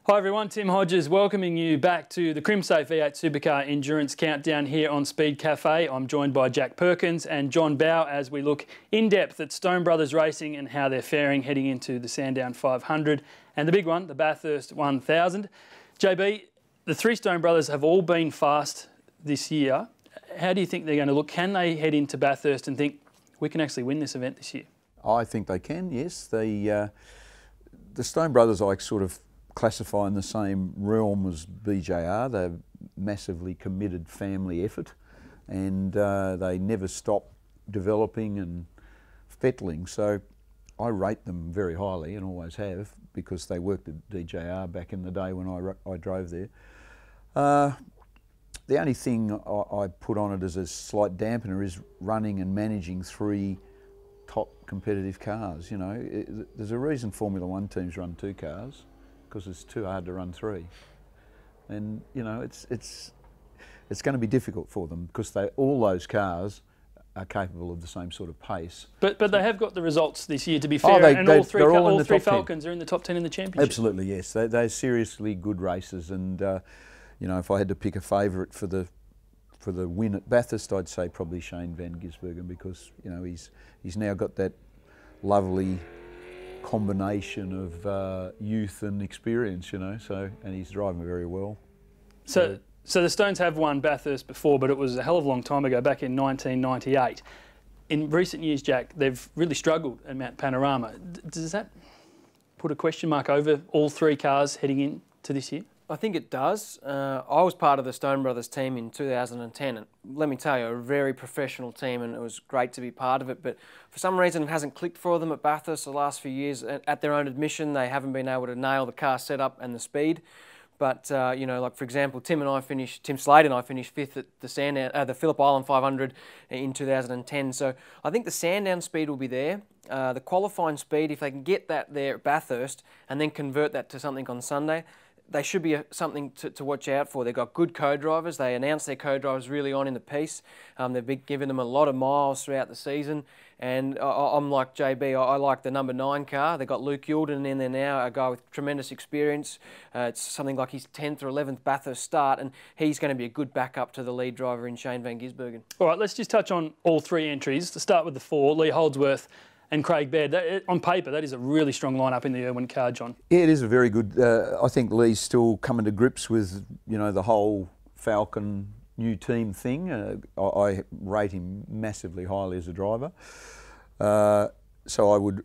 Hi everyone, Tim Hodges welcoming you back to the Crimsafe V8 Supercar Endurance Countdown here on Speedcafe. I'm joined by Jack Perkins and John Bow as we look in depth at Stone Brothers Racing and how they're faring heading into the Sandown 500 and the big one, the Bathurst 1000. JB, the three Stone Brothers have all been fast this year. How do you think they're going to look? Can they head into Bathurst and think, we can actually win this event this year? I think they can, yes. The Stone Brothers I sort of classify in the same realm as BJR. They're massively committed family effort and they never stop developing and fettling. So I rate them very highly and always have because they worked at DJR back in the day when I drove there. The only thing I put on it as a slight dampener is running and managing three top competitive cars. You know, there's a reason Formula One teams run two cars, because it's too hard to run three. And you know, it's going to be difficult for them because all those cars are capable of the same sort of pace. But they have got the results this year, to be fair, and all three Falcons are in the top 10 in the championship. Absolutely, yes. They're seriously good races, and you know, if I had to pick a favourite for the win at Bathurst, I'd say probably Shane van Gisbergen, because you know he's now got that lovely combination of youth and experience, you know. So, and he's driving very well. So the Stones have won Bathurst before, but it was a hell of a long time ago, back in 1998. In recent years, Jack, they've really struggled at Mount Panorama. Does that put a question mark over all three cars heading into this year? I think it does. I was part of the Stone Brothers team in 2010, and let me tell you, a very professional team, and it was great to be part of it, but for some reason it hasn't clicked for them at Bathurst the last few years. At their own admission, they haven't been able to nail the car setup and the speed. But, you know, like for example, Tim Slade and I finished fifth at the Sandown, the Phillip Island 500 in 2010. So I think the Sandown speed will be there. The qualifying speed, if they can get that there at Bathurst and then convert that to something on Sunday, they should be something to watch out for. They've got good co-drivers. They announced their co-drivers really on in the piece. They've been giving them a lot of miles throughout the season. And I'm like JB, I like the number 9 car. They've got Luke Youlden in there now, a guy with tremendous experience. It's something like his 10th or 11th Bathurst start, and he's going to be a good backup to the lead driver in Shane van Gisbergen. All right, let's just touch on all three entries. To start with the 4, Lee Holdsworth and Craig Baird. On paper, that is a really strong lineup in the Irwin car, John. Yeah, it is a very good. I think Lee's still coming to grips with, you know, the whole Falcon new team thing. I rate him massively highly as a driver. So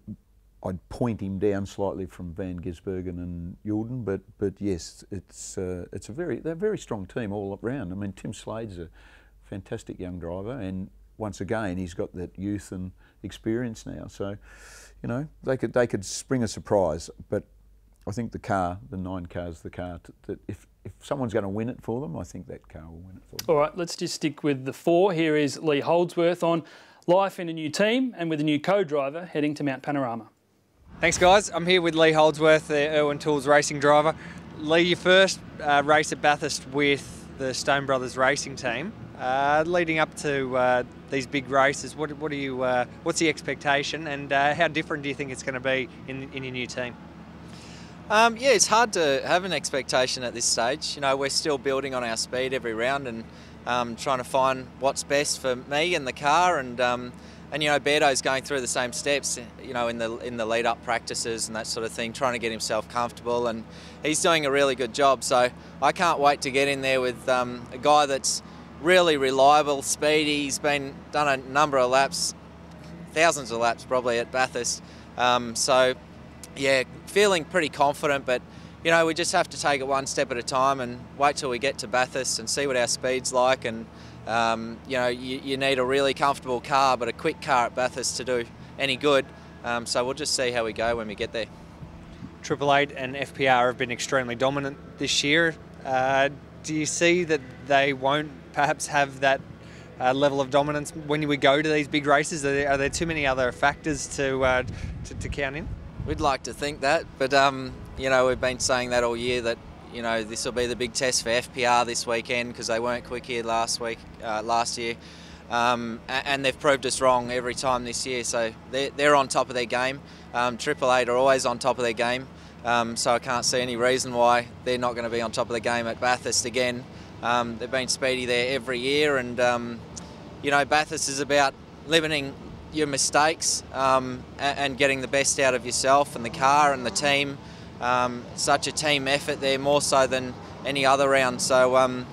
I'd point him down slightly from van Gisbergen and Youlden, but yes, they're a very strong team all round. I mean, Tim Slade's a fantastic young driver, and once again, he's got that youth and experience now. So, you know, they could spring a surprise. But I think the 9 car's the car that if someone's going to win it for them, I think that car will win it for them. All right, let's just stick with the 4. Here is Lee Holdsworth on life in a new team and with a new co-driver heading to Mount Panorama. Thanks, guys. I'm here with Lee Holdsworth, the Irwin Tools racing driver. Lee, your first race at Bathurst with the Stone Brothers racing team. Leading up to these big races, what's the expectation, and how different do you think it's going to be in your new team? Yeah, it's hard to have an expectation at this stage. You know, we're still building on our speed every round and trying to find what's best for me and the car, and you know, Beardo's going through the same steps, you know, in the lead-up practices and that sort of thing, trying to get himself comfortable, and he's doing a really good job. So I can't wait to get in there with a guy that's really reliable, speedy. He's done a number of laps, thousands of laps probably at Bathurst. So yeah, feeling pretty confident, but you know, we just have to take it one step at a time and wait till we get to Bathurst and see what our speed's like. And you know, you need a really comfortable car, but a quick car at Bathurst to do any good. So we'll just see how we go when we get there. 888 and FPR have been extremely dominant this year. Do you see that they won't perhaps have that level of dominance when we go to these big races? Are there too many other factors to count in? We'd like to think that, but you know, we've been saying that all year, that you know, this will be the big test for FPR this weekend because they weren't quick here last year, and they've proved us wrong every time this year. So they're on top of their game. 888 are always on top of their game. so I can't see any reason why they're not going to be on top of the game at Bathurst again. They've been speedy there every year, and you know, Bathurst is about limiting your mistakes and getting the best out of yourself and the car and the team. Such a team effort there, more so than any other round. So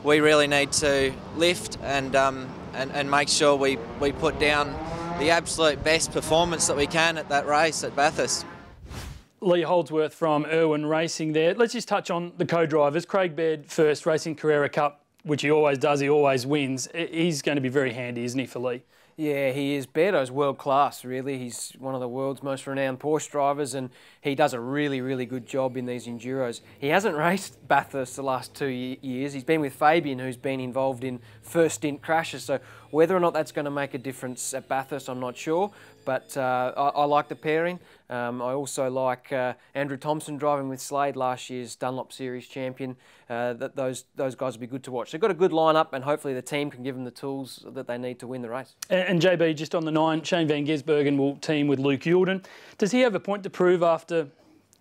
we really need to lift and make sure we put down the absolute best performance that we can at that race at Bathurst. Lee Holdsworth from Irwin Racing there. Let's just touch on the co-drivers. Craig Baird first, Racing Carrera Cup, which he always does, he always wins. He's going to be very handy, isn't he, for Lee? Yeah, he is. Beardo's world class, really. He's one of the world's most renowned Porsche drivers, and he does a really, really good job in these Enduros. He hasn't raced Bathurst the last 2 years. He's been with Fabian, who's been involved in first stint crashes, so whether or not that's going to make a difference at Bathurst, I'm not sure, but I like the pairing. I also like Andrew Thompson driving with Slade, last year's Dunlop Series champion. Those guys will be good to watch. They've got a good lineup, and hopefully the team can give them the tools that they need to win the race. And JB, just on the 9, Shane van Gisbergen will team with Luke Youlden. Does he have a point to prove after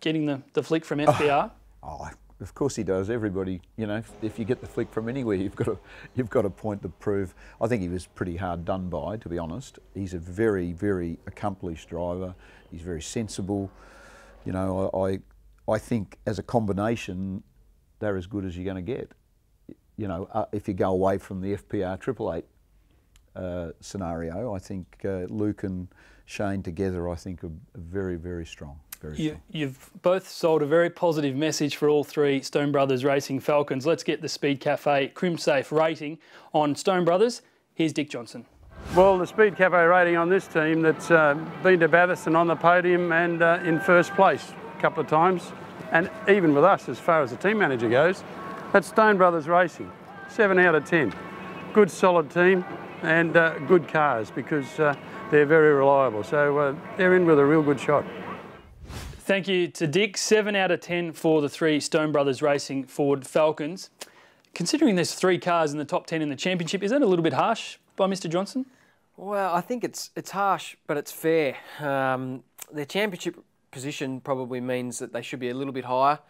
getting the flick from FPR? Oh, of course he does. Everybody, you know, if you get the flick from anywhere, you've got a point to prove. I think he was pretty hard done by, to be honest. He's a very, very accomplished driver. He's very sensible. You know, I think as a combination, they're as good as you're going to get. You know, if you go away from the FPR 888 scenario, I think Luke and Shane together, I think, are very, very strong. You've both sold a very positive message for all 3 Stone Brothers Racing Falcons. Let's get the Speedcafe Crimsafe rating on Stone Brothers. Here's Dick Johnson. Well, the Speedcafe rating on this team that's been to Bathurst and on the podium and in first place a couple of times, and even with us as far as the team manager goes, that's Stone Brothers Racing. 7 out of 10. Good solid team and good cars, because they're very reliable. So they're in with a real good shot. Thank you to Dick. 7 out of 10 for the 3 Stone Brothers Racing Ford Falcons. Considering there's 3 cars in the top 10 in the championship, is that a little bit harsh by Mr. Johnson? Well, I think it's harsh, but it's fair. Their championship position probably means that they should be a little bit higher.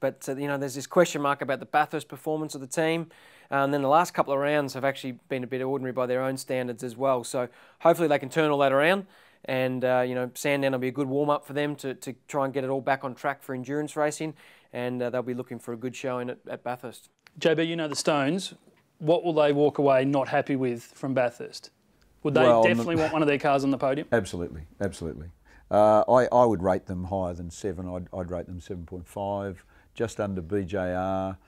But, you know, there's this question mark about the Bathurst performance of the team. And then the last couple of rounds have actually been a bit ordinary by their own standards as well. So hopefully they can turn all that around. And, you know, Sandown will be a good warm-up for them to try and get it all back on track for endurance racing. And they'll be looking for a good showing at Bathurst. JB, you know the Stones. What will they walk away not happy with from Bathurst? Would they definitely want one of their cars on the podium? Absolutely, absolutely. I would rate them higher than 7. I'd rate them 7.5, just under BJR.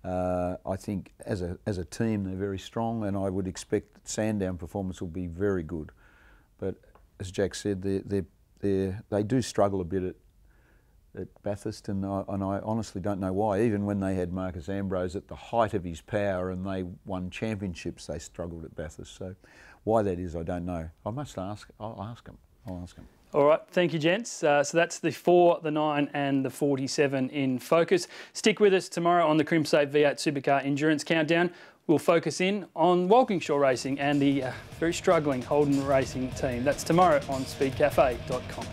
I think as a team they're very strong, and I would expect that Sandown performance will be very good. But as Jack said, they do struggle a bit at Bathurst, and I honestly don't know why. Even when they had Marcus Ambrose at the height of his power and they won championships, they struggled at Bathurst. So why that is, I don't know. I must ask. I'll ask him. All right, thank you, gents. So that's the 4, the 9 and the 47 in focus. Stick with us tomorrow on the Crimsafe V8 Supercar Endurance Countdown. We'll focus in on Walkinshaw Racing and the very struggling Holden Racing team. That's tomorrow on speedcafe.com.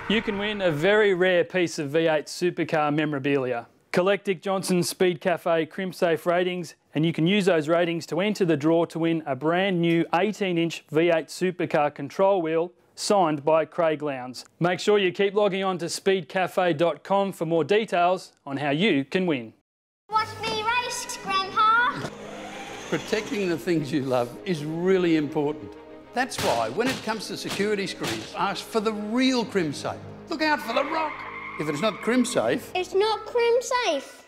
You can win a very rare piece of V8 Supercar memorabilia. Collect Dick Johnson's Speedcafe Crimsafe ratings, and you can use those ratings to enter the draw to win a brand new 18-inch V8 Supercar control wheel signed by Craig Lowndes. Make sure you keep logging on to speedcafe.com for more details on how you can win. Watch me race, Grandpa. Protecting the things you love is really important. That's why when it comes to security screens, ask for the real Crimsafe. Look out for the rock. If it's not Crimsafe, it's not Crimsafe.